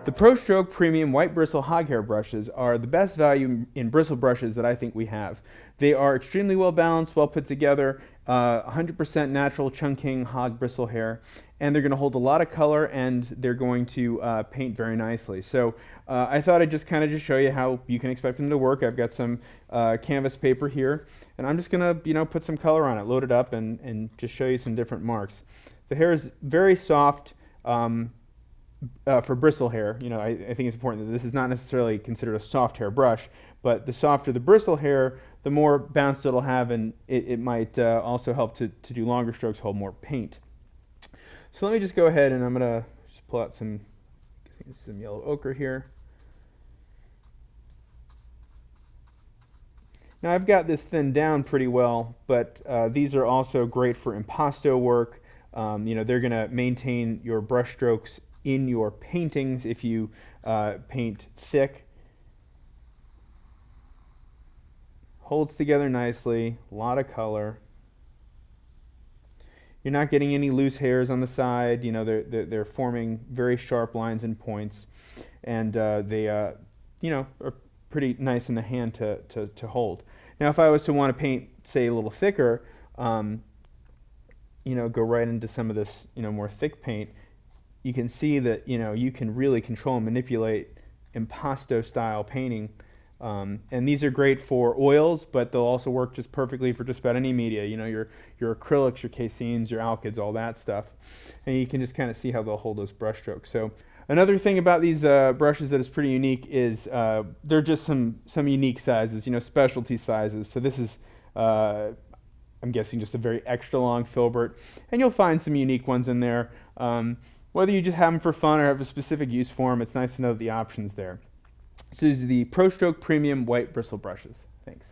The Pro Stroke Premium White Bristle Hog Hair Brushes are the best value in bristle brushes that I think we have. They are extremely well balanced, well put together, 100% natural ChungKing Hog Bristle hair, and they're going to hold a lot of color and they're going to paint very nicely. So I thought I'd just kind of just show you how you can expect them to work. I've got some canvas paper here, and I'm just going to put some color on it, load it up, and just show you some different marks. The hair is very soft. For bristle hair, I think it's important that this is not necessarily considered a soft hair brush, but the softer the bristle hair, the more bounce it'll have, and it might also help to do longer strokes, hold more paint. So let me just go ahead and I'm going to just pull out some yellow ochre here. Now I've got this thinned down pretty well, but these are also great for impasto work. They're going to maintain your brush strokes in your paintings if you paint thick. Holds together nicely, a lot of color. You're not getting any loose hairs on the side. They're forming very sharp lines and points, and they are pretty nice in the hand to hold. Now if I was to want to paint, say, a little thicker, go right into some of this more thick paint, you can see that you can really control and manipulate impasto style painting, and these are great for oils, but they'll also work just perfectly for just about any media. Your acrylics, your caseins, your alkyds, all that stuff, and you can just kind of see how they'll hold those brush strokes. So another thing about these brushes that is pretty unique is they're just some unique sizes, specialty sizes. So this is I'm guessing just a very extra long filbert, and you'll find some unique ones in there. Whether you just have them for fun or have a specific use for them, it's nice to know the options there. So these are the Pro Stroke Premium White Bristle Brushes. Thanks.